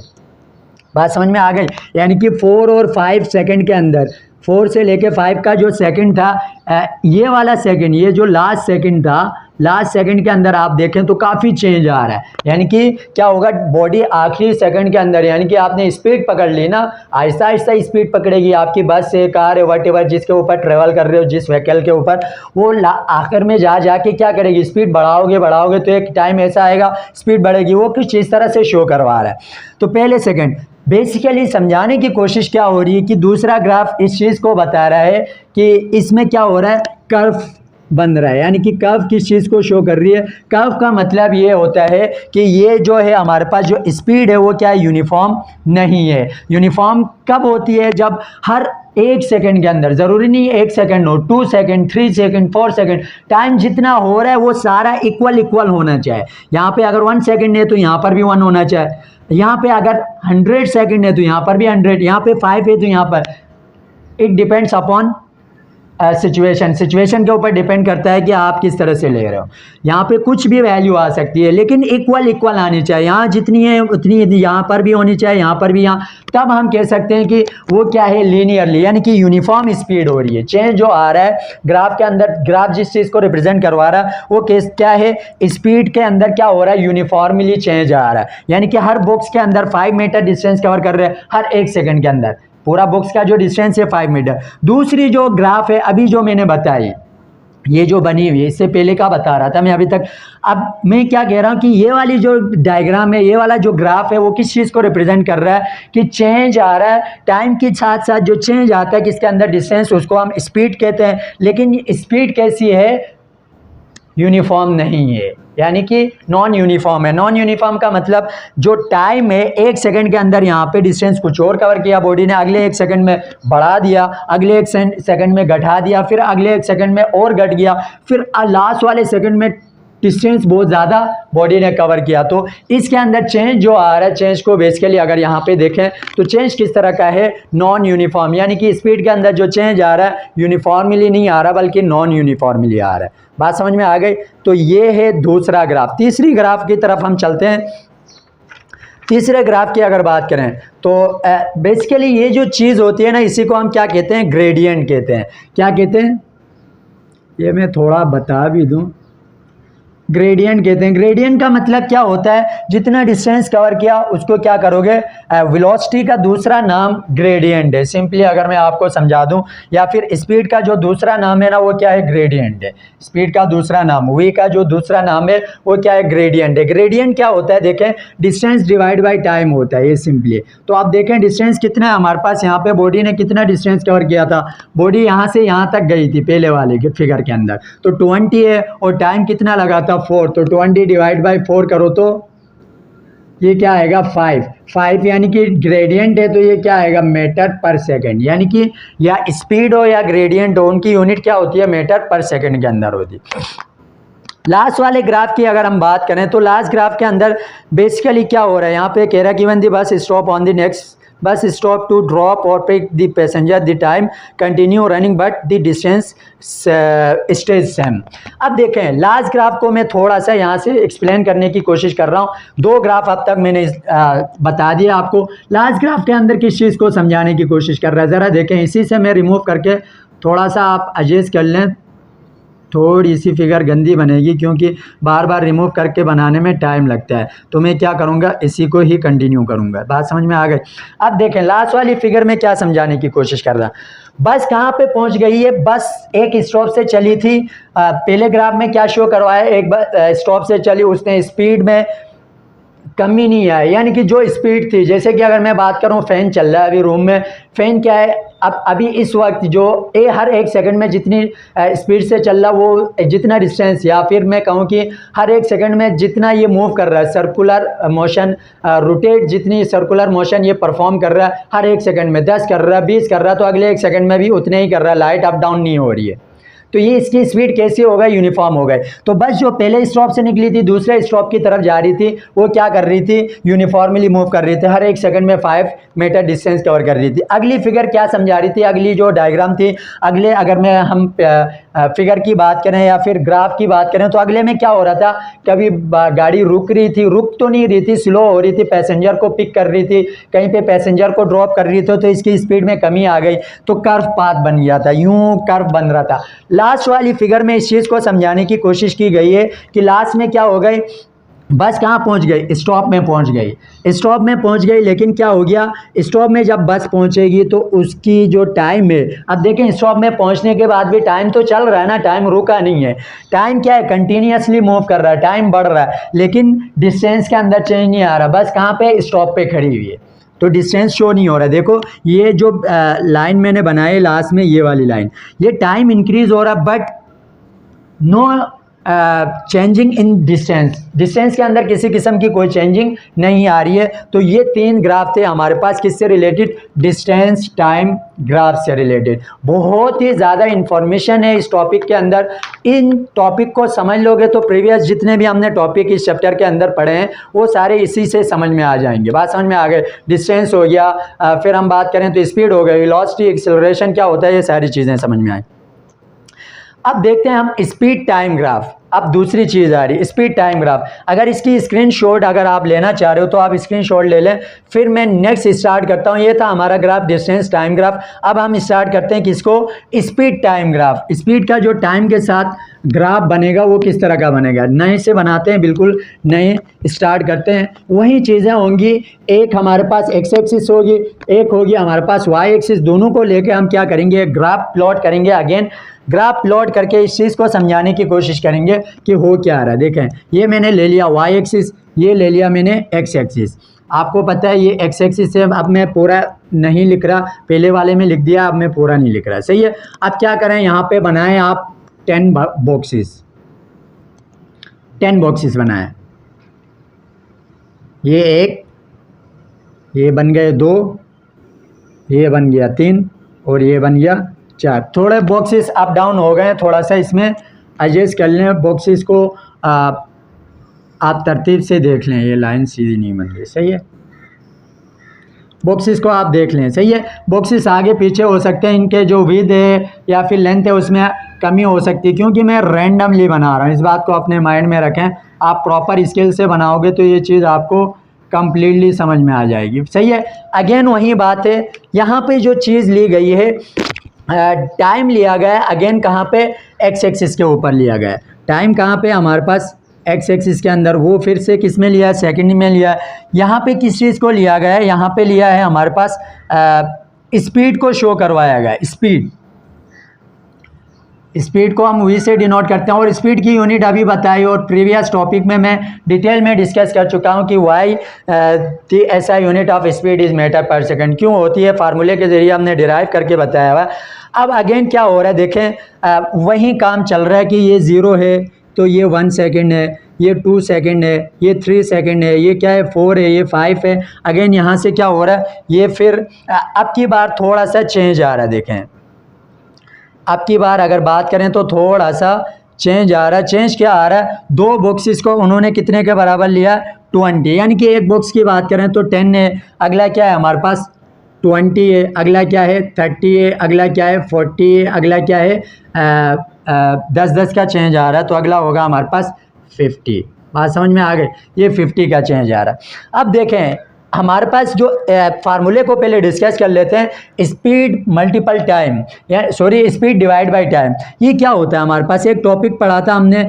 बात समझ में आ गई। यानी कि 4 और 5 सेकंड के अंदर, 4 से लेके 5 का जो सेकंड था, ये वाला सेकंड, ये जो लास्ट सेकंड था, लास्ट सेकंड के अंदर आप देखें तो काफ़ी चेंज आ रहा है। यानी कि क्या होगा, बॉडी आखिरी सेकंड के अंदर, यानी कि आपने स्पीड पकड़ ली ना, आहिस्ता आहिस्ता स्पीड पकड़ेगी आपकी बस है, कार है, वट जिसके ऊपर ट्रेवल कर रहे हो, जिस व्हीकल के ऊपर, वो आखिर में जाके क्या करेगी, स्पीड बढ़ाओगे तो एक टाइम ऐसा आएगा स्पीड बढ़ेगी। वो कुछ इस तरह से शो करवा रहा है। तो पहले सेकंड बेसिकली समझाने की कोशिश क्या हो रही है कि दूसरा ग्राफ इस चीज़ को बता रहा है कि इसमें क्या हो रहा है, कर्व बन रहा है। यानी कि कर्व किस चीज़ को शो कर रही है, कर्व का मतलब ये होता है कि ये जो है हमारे पास जो स्पीड है वो क्या है, यूनिफॉर्म नहीं है। यूनिफॉर्म कब होती है, जब हर 1 सेकंड के अंदर, ज़रूरी नहीं 1 सेकंड हो, 2 सेकंड, 3 सेकंड, 4 सेकंड, टाइम जितना हो रहा है वो सारा इक्वल होना चाहिए। यहाँ पे अगर 1 सेकंड है तो यहाँ पर भी 1 होना चाहिए, यहाँ पे अगर 100 सेकंड है तो यहाँ पर भी 100, यहाँ पे 5 है तो यहाँ पर, इट डिपेंड्स अपॉन सिचुएशन के ऊपर डिपेंड करता है कि आप किस तरह से ले रहे हो। यहाँ पे कुछ भी वैल्यू आ सकती है, लेकिन इक्वल आनी चाहिए। यहाँ जितनी है उतनी यहाँ पर भी होनी चाहिए, यहाँ पर भी, यहाँ, तब हम कह सकते हैं कि वो क्या है, लीनियरली, यानी कि यूनिफॉर्म स्पीड हो रही है। चेंज जो आ रहा है ग्राफ के अंदर, ग्राफ जिस चीज़ को रिप्रेजेंट करवा रहा है वो क्या है, स्पीड के अंदर क्या हो रहा है, यूनिफॉर्मली चेंज आ रहा है। यानी कि हर बॉक्स के अंदर 5 मीटर डिस्टेंस कवर कर रहे हैं हर 1 सेकंड के अंदर, पूरा बॉक्स का जो डिस्टेंस है 5 मीटर। दूसरी जो ग्राफ है अभी जो मैंने बताई, ये जो बनी हुई है, इससे पहले का बता रहा था मैं अभी तक। अब मैं क्या कह रहा हूँ कि ये वाली जो डायग्राम है, ये वाला जो ग्राफ है, वो किस चीज़ को रिप्रेजेंट कर रहा है कि चेंज आ रहा है टाइम के साथ साथ। जो चेंज आता है किसके अंदर, डिस्टेंस, उसको हम स्पीड कहते हैं। लेकिन स्पीड कैसी है, यूनिफॉर्म नहीं है, यानी कि नॉन यूनिफॉर्म है। नॉन यूनिफॉर्म का मतलब जो टाइम है, 1 सेकंड के अंदर यहाँ पे डिस्टेंस कुछ और कवर किया बॉडी ने, अगले 1 सेकंड में बढ़ा दिया, अगले 1 सेकंड में घटा दिया, फिर अगले 1 सेकंड में और घट गया, फिर लास्ट वाले सेकंड में डिस्टेंस बहुत ज़्यादा बॉडी ने कवर किया। तो इसके अंदर चेंज जो आ रहा है, चेंज को बेसिकली अगर यहाँ पे देखें तो चेंज किस तरह का है, नॉन यूनिफॉर्म, यानी कि स्पीड के अंदर जो चेंज आ रहा है यूनिफॉर्मली नहीं आ रहा बल्कि नॉन यूनिफॉर्मली आ रहा है। बात समझ में आ गई। तो ये है दूसरा ग्राफ। तीसरी ग्राफ की तरफ हम चलते हैं। तीसरे ग्राफ की अगर बात करें तो बेसिकली ये जो चीज़ होती है ना, इसी को हम क्या कहते हैं, ग्रेडियंट कहते हैं। क्या कहते हैं, ये मैं थोड़ा बता भी दूं, ग्रेडियंट कहते हैं। ग्रेडियंट का मतलब क्या होता है, जितना डिस्टेंस कवर किया उसको क्या करोगे, वेलोसिटी का दूसरा नाम ग्रेडियंट है। सिंपली अगर मैं आपको समझा दूं, या फिर स्पीड का जो दूसरा नाम है ना, वो क्या है, ग्रेडियंट है। स्पीड का दूसरा नाम, वी का जो दूसरा नाम है वो क्या है, ग्रेडियंट है। ग्रेडियंट क्या होता है, देखें, डिस्टेंस डिवाइड बाई टाइम होता है ये सिंपली। तो आप देखें डिस्टेंस कितना है हमारे पास, यहाँ पे बॉडी ने कितना डिस्टेंस कवर किया था, बॉडी यहाँ से यहाँ तक गई थी पहले वाले के फिगर के अंदर, तो 20 है, और टाइम कितना लगा था, 4। तो 20 डिवाइड बाई 4 करो तो ये क्या आएगा, 5 यानी कि ग्रेडियंट है, तो ये क्या आएगा, मीटर पर सेकंड। यानी कि या स्पीड हो या ग्रेडियंट हो, उनकी यूनिट क्या होती है, मीटर पर सेकंड के अंदर होती है। लास्ट वाले ग्राफ की अगर हम बात करें तो लास्ट ग्राफ के अंदर बेसिकली क्या हो रहा है, यहाँ पे कह रहा है given the bus stop on the next bus stop to drop और pick the passenger, the time continue running but the distance stays same. अब देखें लास्ट ग्राफ को मैं थोड़ा सा यहाँ से एक्सप्लेन करने की कोशिश कर रहा हूँ। 2 ग्राफ अब तक मैंने बता दिया आपको। लास्ट ग्राफ के अंदर किस चीज़ को समझाने की कोशिश कर रहा है, ज़रा देखें। इसी से मैं रिमूव करके थोड़ा सा आप एडजस्ट कर लें, थोड़ी सी फिगर गंदी बनेगी क्योंकि बार बार रिमूव करके बनाने में टाइम लगता है। तो मैं क्या करूँगा, इसी को ही कंटिन्यू करूँगा। बात समझ में आ गई। अब देखें लास्ट वाली फिगर में क्या समझाने की कोशिश कर रहा, बस कहाँ पे पहुँच गई है, बस एक स्टॉप से चली थी। पहले ग्राफ में क्या शो करवाया, एक स्टॉप से चली, उसने स्पीड में कमी नहीं आई, यानी कि जो स्पीड थी, जैसे कि अगर मैं बात करूं फैन चल रहा है अभी रूम में, फैन क्या है, अब अभी इस वक्त जो हर 1 सेकंड में जितनी स्पीड से चल रहा, वो जितना डिस्टेंस, या फिर मैं कहूं कि हर 1 सेकंड में जितना ये मूव कर रहा है, सर्कुलर मोशन, रोटेट, जितनी सर्कुलर मोशन ये परफॉर्म कर रहा है हर 1 सेकंड में, 10 कर रहा है, 20 कर रहा है, तो अगले 1 सेकंड में भी उतने ही कर रहा है, लाइट अप डाउन नहीं हो रही है। तो ये इसकी स्पीड कैसी हो गई, यूनिफॉर्म हो गई। तो बस जो पहले स्टॉप से निकली थी दूसरे स्टॉप की तरफ जा रही थी, वो क्या कर रही थी, यूनिफॉर्मली मूव कर रही थी, हर 1 सेकंड में 5 मीटर डिस्टेंस कवर कर रही थी। अगली फिगर क्या समझा रही थी, अगली जो डायग्राम थी, अगले अगर मैं हम फिगर की बात करें या फिर ग्राफ की बात करें, तो अगले में क्या हो रहा था, कभी गाड़ी रुक रही थी, रुक तो नहीं रही थी, स्लो हो रही थी, पैसेंजर को पिक कर रही थी, कहीं पे पैसेंजर को ड्रॉप कर रही थी, तो इसकी स्पीड में कमी आ गई, तो कर्व पाथ बन गया था, यूं कर्व बन रहा था। लास्ट वाली फिगर में इस चीज़ को समझाने की कोशिश की गई है कि लास्ट में क्या हो गई, बस कहाँ पहुँच गई, स्टॉप में पहुँच गई, स्टॉप में पहुँच गई। लेकिन क्या हो गया, स्टॉप में जब बस पहुँचेगी तो उसकी जो टाइम है, अब देखें स्टॉप में पहुँचने के बाद भी टाइम तो चल रहा है ना, टाइम रुका नहीं है, टाइम क्या है, कंटिन्यूसली मूव कर रहा है, टाइम बढ़ रहा है, लेकिन डिस्टेंस के अंदर चेंज नहीं आ रहा। बस कहाँ पे, स्टॉप पे खड़ी हुई है, तो डिस्टेंस शो नहीं हो रहा है। देखो ये जो लाइन मैंने बनाई लास्ट में, ये वाली लाइन, ये टाइम इंक्रीज हो रहा है but no changing in distance, distance के अंदर किसी किस्म की कोई चेंजिंग नहीं आ रही है। तो ये 3 ग्राफ थे हमारे पास, किससे रिलेटेड, डिस्टेंस टाइम ग्राफ से रिलेटेड। बहुत ही ज़्यादा इंफॉर्मेशन है इस टॉपिक के अंदर। इन टॉपिक को समझ लोगे तो प्रीवियस जितने भी हमने टॉपिक इस चैप्टर के अंदर पढ़े हैं वो सारे इसी से समझ में आ जाएंगे। बात समझ में आ गए, डिस्टेंस हो गया, फिर हम बात करें तो स्पीड हो गई, वेलोसिटी, एक्सेलरेशन क्या होता है, ये सारी चीज़ें समझ में आई। अब देखते हैं हम स्पीड टाइम ग्राफ। अब दूसरी चीज़ आ रही है स्पीड टाइम ग्राफ। अगर इसकी स्क्रीनशॉट अगर आप लेना चाह रहे हो तो आप स्क्रीनशॉट ले लें, फिर मैं नेक्स्ट स्टार्ट करता हूँ। ये था हमारा ग्राफ डिस्टेंस टाइम ग्राफ। अब हम स्टार्ट करते हैं किसको, स्पीड टाइम ग्राफ। स्पीड का जो टाइम के साथ ग्राफ बनेगा वो किस तरह का बनेगा, नए से बनाते हैं, बिल्कुल नए स्टार्ट करते हैं। वही चीज़ें होंगी, एक हमारे पास एक्स एक्सिस होगी, एक होगी हमारे पास वाई एक्सिस, दोनों को लेकर हम क्या करेंगे, ग्राफ प्लॉट करेंगे। अगेन ग्राफ प्लॉट करके इस चीज़ को समझाने की कोशिश करेंगे कि हो क्या आ रहा है। देखें, ये मैंने ले लिया वाई एक्सिस, ये ले लिया मैंने एक्स एक्सिस। आपको पता है ये एक्स एक्सिस है, अब मैं पूरा नहीं लिख रहा, पहले वाले में लिख दिया, अब मैं पूरा नहीं लिख रहा, सही है। अब क्या करें, यहाँ पे बनाएं आप 10 बॉक्सेस, 10 बॉक्सेस बनाएं। ये एक, ये बन गए 2, ये बन गया 3 और ये बन गया 4। थोड़े बॉक्सेस अप डाउन हो गए, थोड़ा सा इसमें एडजस्ट कर लें बॉक्सेस को। आप तरतीब से देख लें, ये लाइन सीधी नहीं बन रही, सही है। बॉक्सेस को आप देख लें, सही है। बॉक्सेस आगे पीछे हो सकते हैं, इनके जो विड्थ है या फिर लेंथ है उसमें कमी हो सकती है, क्योंकि मैं रैंडमली बना रहा हूँ। इस बात को अपने माइंड में रखें, आप प्रॉपर स्केल से बनाओगे तो ये चीज़ आपको कंप्लीटली समझ में आ जाएगी, सही है। अगेन वही बात है, यहाँ पे जो चीज़ ली गई है, टाइम लिया गया है, अगेन कहाँ पे, एक्स एक्सिस के ऊपर लिया गया है। टाइम कहाँ पे हमारे पास एक्स एक्सिस के अंदर, वो फिर से किस में लिया है, सेकंड में लिया है। यहाँ पे किस चीज़ को लिया गया है, यहाँ पे लिया है हमारे पास स्पीड को शो करवाया गया है। स्पीड को हम वी से डिनोट करते हैं, और स्पीड की यूनिट अभी बताई और प्रीवियस टॉपिक में मैं डिटेल में डिस्कस कर चुका हूं कि वाई दी ऐसा unit of speed is metre पर सेकंड क्यों होती है, फार्मूले के ज़रिए हमने डिराइव करके बताया हुआ। अब अगेन क्या हो रहा है, देखें वही काम चल रहा है कि ये 0 है तो ये 1 सेकेंड है, ये 2 सेकेंड है, ये 3 सेकेंड है, ये क्या है 4 है, ये 5 है। अगेन यहाँ से क्या हो रहा है, ये फिर अब की बार थोड़ा सा चेंज आ रहा है। देखें अब की बार अगर बात करें तो थोड़ा सा चेंज आ रहा है। चेंज क्या आ रहा है, 2 बॉक्सेस को उन्होंने कितने के बराबर लिया, 20, यानी कि एक बॉक्स की बात करें तो 10 है, अगला क्या है हमारे पास 20 है, अगला क्या है 30 है, अगला क्या है 40 है, अगला क्या है 10 का चेंज आ रहा है, तो अगला होगा हमारे पास 50। बात समझ में आ गई, ये 50 का चेंज आ रहा है। अब देखें हमारे पास जो फार्मूले को पहले डिस्कस कर लेते हैं, स्पीड मल्टीपल टाइम, या sorry speed divide by time. ये क्या होता है, हमारे पास एक टॉपिक पढ़ा था हमने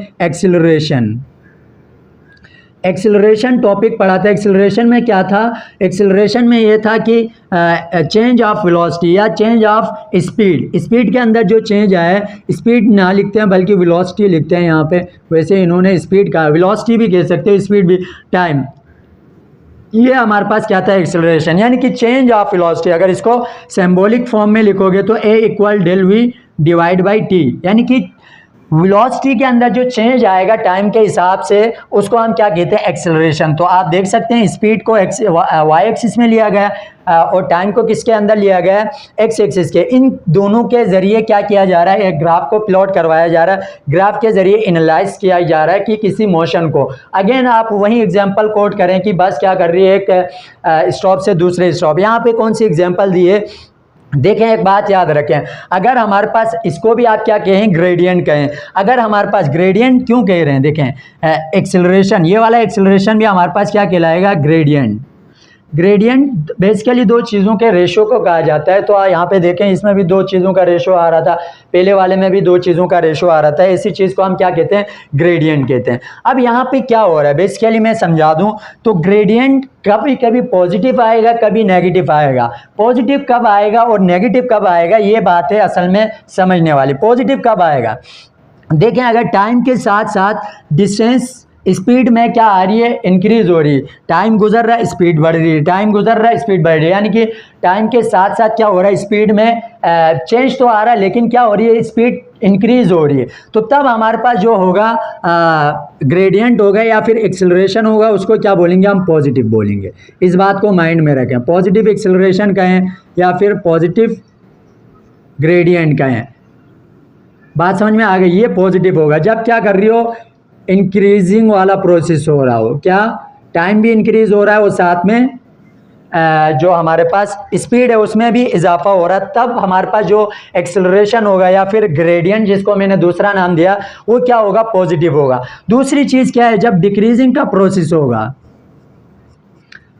एक्सिलरेशन टॉपिक पढ़ा था। एक्सिलरेशन में क्या था, एक्सिलरेशन में ये था कि चेंज ऑफ वेलोसिटी या चेंज ऑफ स्पीड के अंदर जो चेंज आया है, स्पीड ना लिखते हैं बल्कि वेलोसिटी लिखते हैं यहाँ पे, वैसे इन्होंने स्पीड का वेलोसिटी भी कह सकते हैं, स्पीड भी, टाइम। ये हमारे पास क्या था, एक्सेलरेशन, यानी कि चेंज ऑफ वेलोसिटी। अगर इसको सिंबॉलिक फॉर्म में लिखोगे तो A equal del v divide by t, यानी कि वेलोसिटी के अंदर जो चेंज आएगा टाइम के हिसाब से उसको हम क्या कहते हैं, एक्सेलरेशन। तो आप देख सकते हैं स्पीड को वाई एक्सिस में लिया गया और टाइम को किसके अंदर लिया गया है, एक्स एक्सिस के। इन दोनों के ज़रिए क्या किया जा रहा है, एक ग्राफ को प्लॉट करवाया जा रहा है, ग्राफ के ज़रिए एनालाइज किया जा रहा है कि किसी मोशन को। अगेन आप वही एग्जांपल कोट करें कि बस क्या कर रही है, एक स्टॉप से दूसरे स्टॉप। यहाँ पे कौन सी एग्जांपल दी है, देखें एक बात याद रखें, अगर हमारे पास इसको भी आप क्या कहें, ग्रेडियंट कहें। अगर हमारे पास ग्रेडियंट क्यों कह रहे हैं, देखें एक्सेलरेशन, ये वाला एक्सेलरेशन भी हमारे पास क्या कहलाएगा, ग्रेडियंट। ग्रेडियंट बेसिकली 2 चीज़ों के रेशो को कहा जाता है। तो यहाँ पे देखें इसमें भी 2 चीज़ों का रेशो आ रहा था, पहले वाले में भी 2 चीज़ों का रेशो आ रहा था, इसी चीज़ को हम क्या कहते हैं, ग्रेडियंट कहते हैं। अब यहाँ पे क्या हो रहा है, बेसिकली मैं समझा दूँ तो ग्रेडियंट कभी कभी पॉजिटिव आएगा, कभी नेगेटिव आएगा। पॉजिटिव कब आएगा और नेगेटिव कब आएगा, ये बात है असल में समझने वाली। पॉजिटिव कब आएगा, देखें अगर टाइम के साथ साथ डिस्टेंस, स्पीड में क्या आ रही है, इंक्रीज हो रही है, टाइम गुजर रहा है स्पीड बढ़ रही है, टाइम गुजर रहा है स्पीड बढ़ रही है, यानी कि टाइम के साथ साथ क्या हो रहा है, स्पीड में चेंज तो आ रहा है लेकिन क्या हो रही है, स्पीड इंक्रीज हो रही है। तो तब हमारे पास जो होगा ग्रेडियंट होगा या फिर एक्सेलरेशन होगा, उसको क्या बोलेंगे हम, पॉजिटिव बोलेंगे। इस बात को माइंड में रखें, पॉजिटिव एक्सेलरेशन कहें या फिर पॉजिटिव ग्रेडियंट कहें। बात समझ में आ गई, ये पॉजिटिव होगा जब क्या कर रही हो, इंक्रीजिंग वाला प्रोसेस हो रहा हो, क्या टाइम भी इंक्रीज हो रहा है और साथ में जो हमारे पास स्पीड है उसमें भी इजाफा हो रहा है, तब हमारे पास जो एक्सेलरेशन होगा या फिर ग्रेडियंट जिसको मैंने दूसरा नाम दिया वो क्या होगा, पॉजिटिव होगा। दूसरी चीज़ क्या है, जब डिक्रीजिंग का प्रोसेस होगा,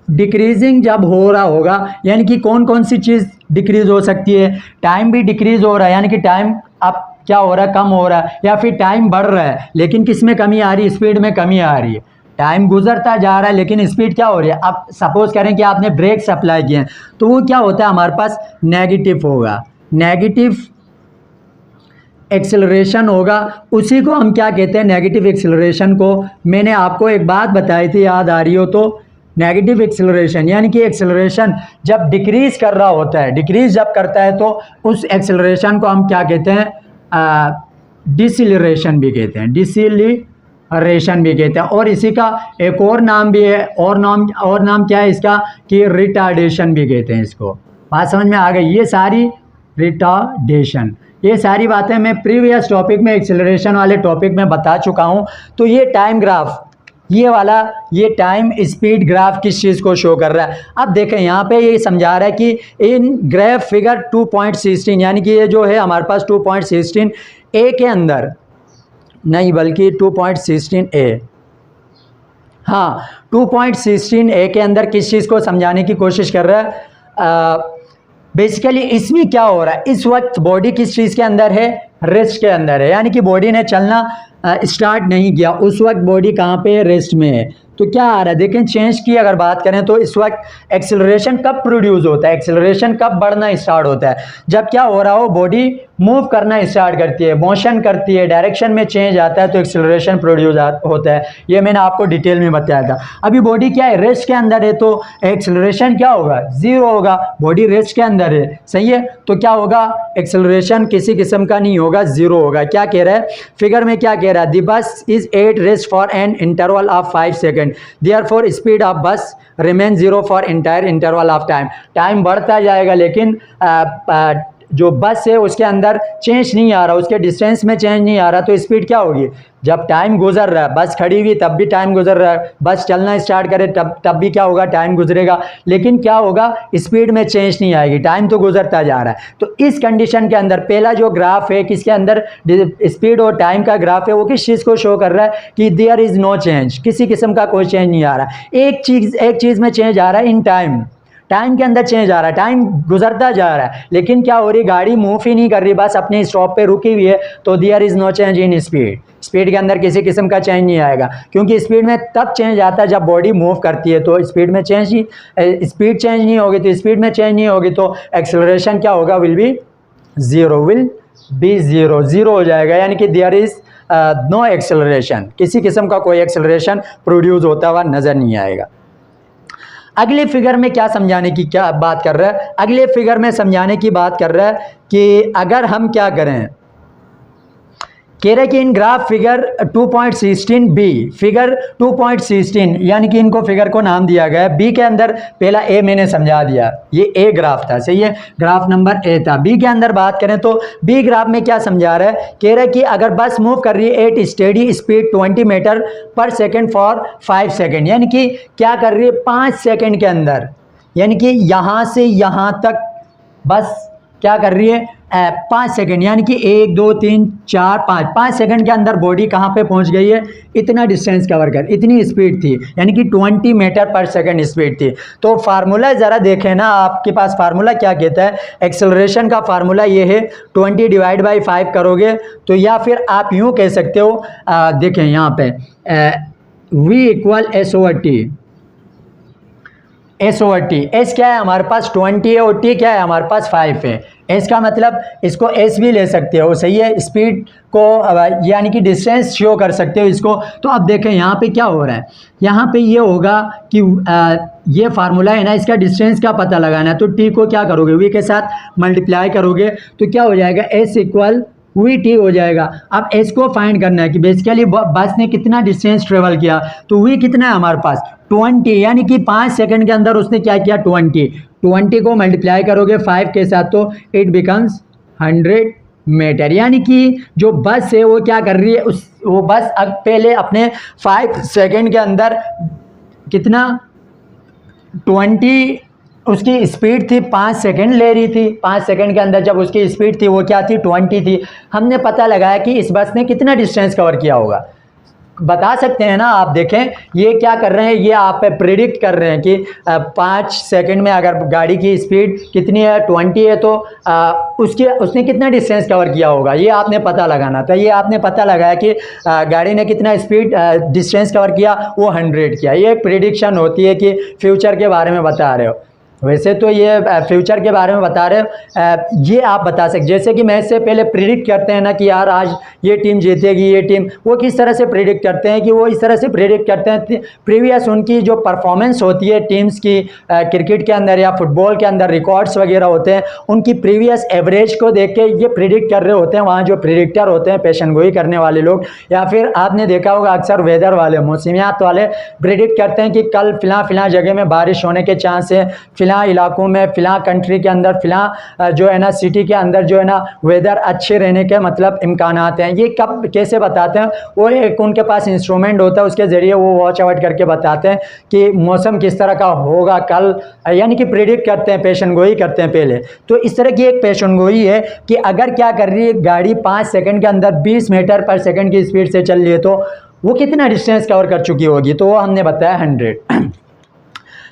डिक्रीजिंग जब हो रहा होगा, यानी कि कौन कौन सी चीज़ डिक्रीज हो सकती है, टाइम भी डिक्रीज हो रहा है, यानी कि टाइम अब क्या हो रहा है, कम हो रहा है, या फिर टाइम बढ़ रहा है लेकिन किस में कमी आ रही है, स्पीड में कमी आ रही है। टाइम गुजरता जा रहा है लेकिन स्पीड क्या हो रही है। अब सपोज करें कि आपने ब्रेक्स अप्लाई किए हैं तो वो क्या होता है, हमारे पास नेगेटिव होगा। नेगेटिव एक्सेलरेशन होगा उसी को हम क्या कहते हैं, नेगेटिव एक्सेलरेशन को। मैंने आपको एक बात बताई थी, याद आ रही हो तो, नेगेटिव एक्सेलरेशन यानी कि एक्सेलरेशन जब डिक्रीज कर रहा होता है, डिक्रीज जब करता है तो उस एक्सेलरेशन को हम क्या कहते हैं, डिसिलरेशन भी कहते हैं, डिसिलरेशन भी कहते हैं। और इसी का एक और नाम भी है, और नाम क्या है इसका, कि रिटार्डेशन भी कहते हैं इसको। बात समझ में आ गई? ये सारी रिटार्डेशन, ये सारी बातें मैं प्रीवियस टॉपिक में, एक्सेलरेशन वाले टॉपिक में बता चुका हूँ। तो ये टाइम ग्राफ, ये वाला, ये टाइम स्पीड ग्राफ किस चीज़ को शो कर रहा है। अब देखें यहाँ पे ये समझा रहा है कि इन ग्राफ फिगर 2.16 यानी कि ये जो है हमारे पास 2.16 ए के अंदर, नहीं बल्कि 2.16 ए, हाँ 2.16 ए के अंदर किस चीज़ को समझाने की कोशिश कर रहा है। बेसिकली इसमें क्या हो रहा है, इस वक्त बॉडी किस चीज़ के अंदर है, रेस्ट के अंदर है, यानी कि बॉडी ने चलना स्टार्ट नहीं किया, उस वक्त बॉडी कहाँ पे है, रेस्ट में है। तो क्या आ रहा है, देखें चेंज की अगर बात करें तो इस वक्त एक्सेलरेशन कब प्रोड्यूस होता है, एक्सेलरेशन कब बढ़ना स्टार्ट होता है, जब क्या हो रहा हो, बॉडी मूव करना स्टार्ट करती है, मोशन करती है, डायरेक्शन में चेंज आता है तो एक्सेलरेशन प्रोड्यूस होता है। ये मैंने आपको डिटेल में बताया था। अभी बॉडी क्या है, रेस्ट के अंदर है, तो एक्सेलरेशन क्या होगा, जीरो होगा, बॉडी रेस्ट के अंदर है, सही है। तो क्या होगा, एक्सेलरेशन किसी किस्म का नहीं होगा, जीरो होगा। क्या कह रहा है फिगर में, क्या कह रहा है, the bus is at rest for an interval of 5 second, therefore speed of bus remain zero for entire interval of time. Time बढ़ता जाएगा लेकिन जो बस है उसके अंदर चेंज नहीं आ रहा, उसके डिस्टेंस में चेंज नहीं आ रहा, तो स्पीड क्या होगी, जब टाइम गुजर रहा है, बस खड़ी हुई तब भी टाइम गुजर रहा है, बस चलना स्टार्ट करे तब भी क्या होगा, टाइम गुजरेगा, लेकिन क्या होगा, स्पीड में चेंज नहीं आएगी, टाइम तो गुजरता जा रहा है। तो इस कंडीशन के अंदर पहला जो ग्राफ है किसके अंदर, स्पीड और टाइम का ग्राफ है, वो किस चीज़ को शो कर रहा है कि देयर इज़ नो चेंज, किसी किस्म का कोई चेंज नहीं आ रहा। एक चीज़ में चेंज आ रहा है, इन टाइम के अंदर चेंज आ रहा है, टाइम गुजरता जा रहा है, लेकिन क्या हो रही, गाड़ी मूव ही नहीं कर रही, बस अपने स्टॉप पे रुकी हुई है। तो there is no change in speed, speed के अंदर किसी किस्म का चेंज नहीं आएगा, क्योंकि स्पीड में तब चेंज आता है जब बॉडी मूव करती है, तो स्पीड में चेंज ही, स्पीड चेंज नहीं होगी तो स्पीड में चेंज नहीं होगी, तो एक्सेलरेशन क्या होगा, विल बी जीरो हो जाएगा, यानी कि देयर इज़ नो एक्सेलरेशन, किसी किस्म का कोई एक्सेलरेशन प्रोड्यूस होता हुआ नज़र नहीं आएगा। अगले फिगर में क्या समझाने की क्या बात कर रहा है, अगले फिगर में समझाने की बात कर रहा है कि अगर हम क्या करें, कह रहे कि इन ग्राफ फिगर 2.16 बी, फिगर 2.16 यानी कि इनको फिगर को नाम दिया गया है। बी के अंदर पहला ए मैंने समझा दिया, ये ए ग्राफ था, सही है, ग्राफ नंबर ए था। बी के अंदर बात करें तो बी ग्राफ में क्या समझा रहा है, कह रहा है कि अगर बस मूव कर रही है एट स्टेडी स्पीड 20 मीटर पर सेकेंड फॉर 5 सेकेंड, यानी कि क्या कर रही है 5 सेकेंड के अंदर, यानी कि यहाँ से यहाँ तक बस क्या कर रही है 5 सेकेंड, यानी कि 1 2 3 4 5 सेकेंड के अंदर बॉडी कहाँ पे पहुँच गई है, इतना डिस्टेंस कवर कर, इतनी स्पीड थी, यानी कि 20 मीटर पर सेकेंड स्पीड थी। तो फार्मूला ज़रा देखें ना, आपके पास फार्मूला क्या कहता है, एक्सेलरेशन का फार्मूला ये है 20 डिवाइड बाई 5 करोगे तो, या फिर आप यूँ कह सकते हो, देखें यहाँ पे V equal S over T, S क्या है हमारे पास 20 है और टी क्या है हमारे पास 5 है। एस का मतलब इसको एस भी ले सकते हो, सही है, स्पीड को यानी कि डिस्टेंस शो कर सकते हो इसको। तो अब देखें यहाँ पे क्या हो रहा है, यहाँ पे ये होगा कि ये फार्मूला है ना, इसका डिस्टेंस का पता लगाना है, तो टी को क्या करोगे, वी के साथ मल्टीप्लाई करोगे तो क्या हो जाएगा, एस इक्वल वी टी हो जाएगा। अब एस को फाइंड करना है कि बेसिकली बस ने कितना डिस्टेंस ट्रेवल किया, तो वी कितना है हमारे पास 20, यानी कि 5 सेकंड के अंदर उसने क्या किया 20 को मल्टीप्लाई करोगे 5 के साथ तो इट बिकम्स 100 मीटर, यानी कि जो बस है वो क्या कर रही है, वो बस अब पहले अपने 5 सेकंड के अंदर कितना 20 उसकी स्पीड थी, 5 सेकंड ले रही थी, 5 सेकंड के अंदर जब उसकी स्पीड थी वो क्या थी 20 थी। हमने पता लगाया कि इस बस ने कितना डिस्टेंस कवर किया होगा, बता सकते हैं ना। आप देखें ये क्या कर रहे हैं, ये आप प्रिडिक्ट कर रहे हैं कि 5 सेकंड में अगर गाड़ी की स्पीड कितनी है 20 है तो उसने कितना डिस्टेंस कवर किया होगा, ये आपने पता लगाना था। ये आपने पता लगाया कि गाड़ी ने कितना स्पीड डिस्टेंस कवर किया, वो 100 किया। ये एक प्रिडिक्शन होती है कि फ्यूचर के बारे में बता रहे हो। वैसे तो ये फ्यूचर के बारे में बता रहे, ये आप बता सकते, जैसे कि मैच से पहले प्रिडिक्ट करते हैं ना कि यार आज ये टीम जीतेगी, ये टीम, वो किस तरह से प्रिडिक्ट करते हैं कि वो इस तरह से प्रिडिक्ट करते हैं प्रीवियस उनकी जो परफॉर्मेंस होती है टीम्स की क्रिकेट के अंदर या फुटबॉल के अंदर रिकॉर्ड्स वगैरह होते हैं, उनकी प्रीवियस एवरेज को देख के ये प्रिडिक्ट कर रहे होते हैं। वहाँ जो प्रिडिक्टर होते हैं, पेशन गोई करने वाले लोग, या फिर आपने देखा होगा अक्सर वेदर वाले, मौसमियात वाले प्रिडिक्ट करते हैं कि कल फिलहाल जगह में बारिश होने के चांस है, फिलहाल इलाकों में, फिलहाल कंट्री के अंदर, फिलहाल जो है ना सिटी के अंदर जो है ना वेदर अच्छे रहने के मतलब इम्कानात हैं। ये कब कैसे बताते हैं? वो एक उनके पास इंस्ट्रूमेंट होता है, उसके ज़रिए वो वॉच आउट करके बताते हैं कि मौसम किस तरह का होगा कल, यानी कि प्रिडिक्ट करते हैं, पेशन गोई करते हैं पहले। तो इस तरह की एक पेशन गोई है कि अगर क्या कर रही है गाड़ी 5 सेकंड के अंदर 20 मीटर पर सेकंड की स्पीड से चल रही है तो वो कितना डिस्टेंस कवर कर चुकी होगी, तो वो हमने बताया 100।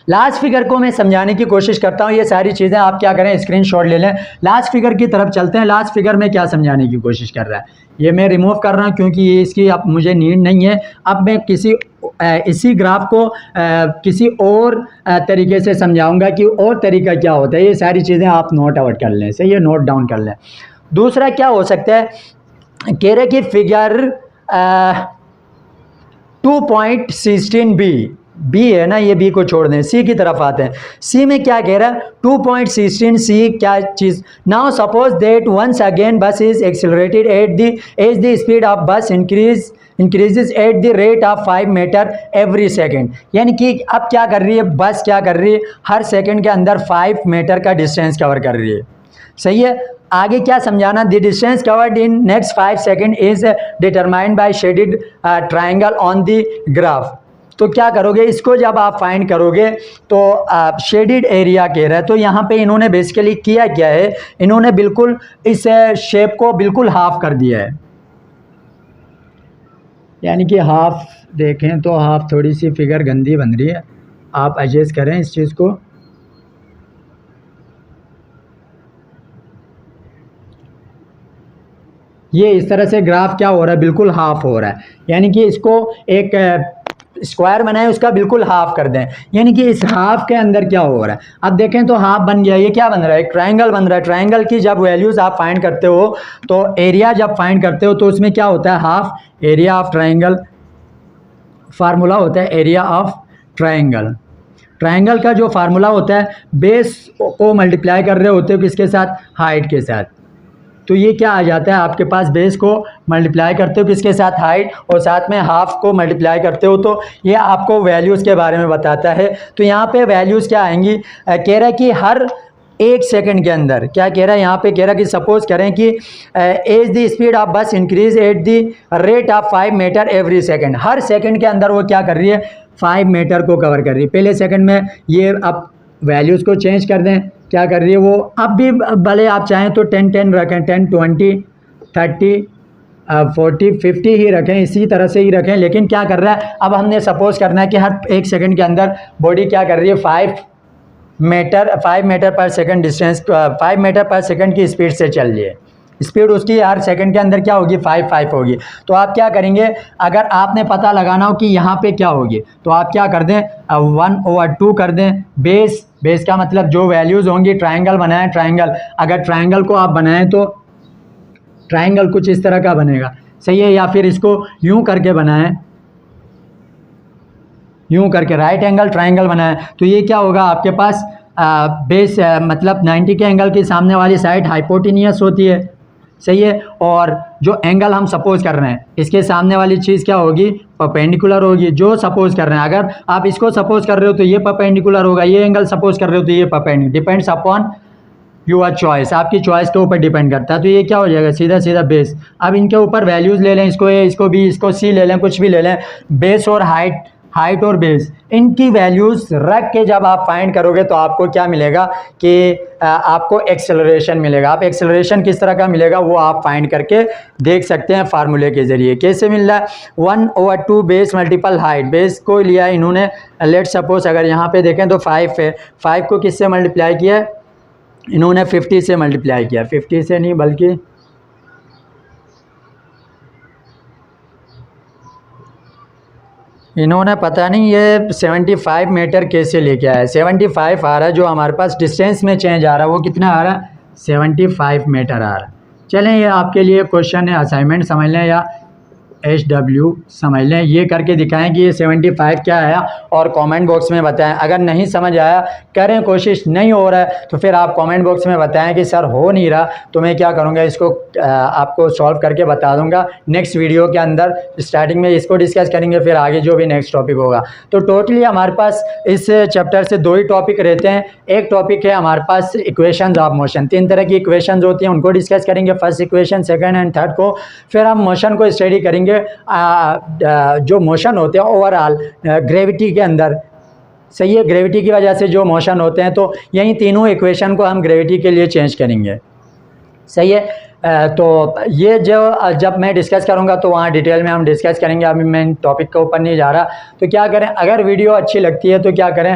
लास्ट फिगर को मैं समझाने की कोशिश करता हूँ। ये सारी चीज़ें आप क्या करें, स्क्रीनशॉट ले लें। लास्ट फिगर की तरफ चलते हैं। लास्ट फिगर में क्या समझाने की कोशिश कर रहा है, ये मैं रिमूव कर रहा हूँ क्योंकि ये इसकी अब मुझे नीड नहीं है। अब मैं इसी ग्राफ को किसी और तरीके से समझाऊंगा कि और तरीका क्या होता है। ये सारी चीज़ें आप नोट आउट कर लें, सही है, नोट डाउन कर लें। दूसरा क्या हो सकता है, कह रहे कि फिगर 2.16b, बी है ना, ये बी को छोड़ दें, सी की तरफ आते हैं। सी में क्या कह रहा है, 2.16c क्या चीज़, now suppose that once again bus is accelerated as the speed of bus increases at the rate of 5 metre every second. यानी कि अब क्या कर रही है बस, क्या कर रही है, हर सेकेंड के अंदर 5 मीटर का डिस्टेंस कवर कर रही है, सही है। आगे क्या समझाना, the distance covered in next 5 second is determined by shaded triangle on the graph. तो क्या करोगे, इसको जब आप फाइंड करोगे तो शेडेड एरिया कह रहा है, तो यहाँ पे इन्होंने बेसिकली किया क्या है, इन्होंने बिल्कुल इस शेप को बिल्कुल हाफ कर दिया है, यानी कि हाफ देखें तो हाफ, थोड़ी सी फिगर गंदी बन रही है, आप एडजस्ट करें इस चीज़ को। ये इस तरह से ग्राफ क्या हो रहा है, बिल्कुल हाफ हो रहा है, यानी कि इसको एक स्क्वायर बनाए उसका बिल्कुल हाफ कर दें, यानी कि इस हाफ के अंदर क्या हो रहा है। अब देखें तो हाफ बन गया, ये क्या बन रहा है, एक ट्रायंगल बन रहा है। ट्रायंगल की जब वैल्यूज़ आप फाइंड करते हो तो एरिया जब फाइंड करते हो तो उसमें क्या होता है, half area of triangle, formula होता है एरिया ऑफ ट्रायंगल। ट्रायंगल का जो फार्मूला होता है, बेस को मल्टीप्लाई कर रहे होते हो किसके साथ, हाइट के साथ। तो ये क्या आ जाता है, आपके पास बेस को मल्टीप्लाई करते हो किसके साथ, हाइट, और साथ में हाफ को मल्टीप्लाई करते हो, तो ये आपको वैल्यूज़ के बारे में बताता है। तो यहाँ पे वैल्यूज़ क्या आएंगी, कह रहा है कि हर 1 सेकंड के अंदर, क्या कह रहा है यहाँ पे, कह रहा है कि सपोज करें कि as the speed of bus increase at the rate of 5 metre every second. हर सेकंड के अंदर वो क्या कर रही है, 5 मीटर को कवर कर रही है। पहले सेकंड में ये, अब वैल्यूज़ को चेंज कर दें, क्या कर रही है वो, अब भी भले आप चाहें तो 10 रखें, 10 20 30 40 50 ही रखें, इसी तरह से ही रखें, लेकिन क्या कर रहा है, अब हमने सपोज करना है कि हर 1 सेकंड के अंदर बॉडी क्या कर रही है, 5 मीटर पर सेकंड डिस्टेंस, 5 मीटर पर सेकंड की स्पीड से चल रही है। स्पीड उसकी हर सेकंड के अंदर क्या होगी, 5 होगी। तो आप क्या करेंगे, अगर आपने पता लगाना हो कि यहाँ पे क्या होगी, तो आप क्या कर दें, 1/2 कर दें। बेस का मतलब जो वैल्यूज़ होंगी, ट्रायंगल बनाएं, ट्रायंगल, अगर ट्रायंगल को आप बनाएं तो ट्रायंगल कुछ इस तरह का बनेगा, सही है, या फिर इसको यूं करके बनाएं, यूं करके राइट एंगल ट्रायंगल बनाएं, तो ये क्या होगा आपके पास, बेस मतलब 90 के एंगल की सामने वाली साइड हाइपोटेनियस होती है, सही है, और जो एंगल हम सपोज कर रहे हैं इसके सामने वाली चीज़ क्या होगी, परपेंडिकुलर होगी। जो सपोज कर रहे हैं, अगर आप इसको सपोज कर रहे हो तो ये परपेंडिकुलर होगा, ये एंगल सपोज कर रहे हो तो ये perpendicular, depends upon your choice, आपकी चॉइस के ऊपर डिपेंड करता है। तो ये क्या हो जाएगा, सीधा सीधा बेस। अब इनके ऊपर वैल्यूज़ ले लें, इसको ए, इसको बी, इसको सी ले लें, कुछ भी ले लें, बेस और हाइट और बेस, इनकी वैल्यूज़ रख के जब आप फाइंड करोगे तो आपको क्या मिलेगा कि आपको एक्सेलरेशन मिलेगा। आप एक्सेलरेशन किस तरह का मिलेगा वो आप फाइंड करके देख सकते हैं फार्मूले के ज़रिए। कैसे मिल रहा है, 1/2 बेस मल्टीपल हाइट, बेस को लिया इन्होंने, लेट सपोज अगर यहाँ पे देखें तो 5 है, 5 को किससे मल्टीप्लाई किया है इन्होंने, 50 से मल्टीप्लाई किया, 50 से नहीं बल्कि इन्होंने पता नहीं ये 75 मीटर कैसे लेके आया। 75 आ रहा है, जो हमारे पास डिस्टेंस में चेंज आ रहा है वो कितना आ रहा है, 75 मीटर आ रहा है। चलें, ये आपके लिए क्वेश्चन है, असाइनमेंट समझ लें या HW समझ लें। ये करके दिखाएं कि ये 75 क्या है और कमेंट बॉक्स में बताएं। अगर नहीं समझ आया, करें कोशिश, नहीं हो रहा है तो फिर आप कमेंट बॉक्स में बताएं कि सर हो नहीं रहा, तो मैं क्या करूँगा, इसको आपको सॉल्व करके बता दूंगा नेक्स्ट वीडियो के अंदर। स्टार्टिंग में इसको डिस्कस करेंगे, फिर आगे जो भी नेक्स्ट टॉपिक होगा। तो टोटली हमारे पास इस चैप्टर से 2 ही टॉपिक रहते हैं। एक टॉपिक है हमारे पास इक्वेशंस ऑफ मोशन। 3 तरह की इक्वेशंस होती हैं, उनको डिस्कस करेंगे, first equation, second and third को। फिर हम मोशन को स्टडी करेंगे, जो मोशन होते हैं ओवरऑल ग्रेविटी के अंदर, सही है, ग्रेविटी की वजह से जो मोशन होते हैं, तो यही तीनों इक्वेशन को हम ग्रेविटी के लिए चेंज करेंगे, सही है। तो ये जब मैं डिस्कस करूँगा तो वहाँ डिटेल में हम डिस्कस करेंगे। अभी मैं टॉपिक के ऊपर नहीं जा रहा। तो क्या करें, अगर वीडियो अच्छी लगती है तो क्या करें,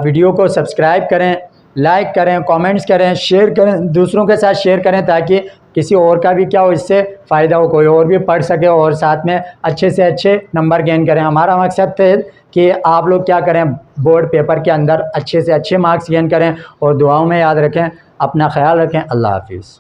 वीडियो को सब्सक्राइब करें, लाइक करें, कमेंट्स करें, शेयर करें, दूसरों के साथ शेयर करें, ताकि किसी और का भी क्या हो, इससे फ़ायदा हो, कोई और भी पढ़ सके और साथ में अच्छे से अच्छे नंबर गेन करें। हमारा मकसद है कि आप लोग क्या करें, बोर्ड पेपर के अंदर अच्छे से अच्छे मार्क्स गेन करें और दुआओं में याद रखें। अपना ख्याल रखें। अल्लाह हाफिज़।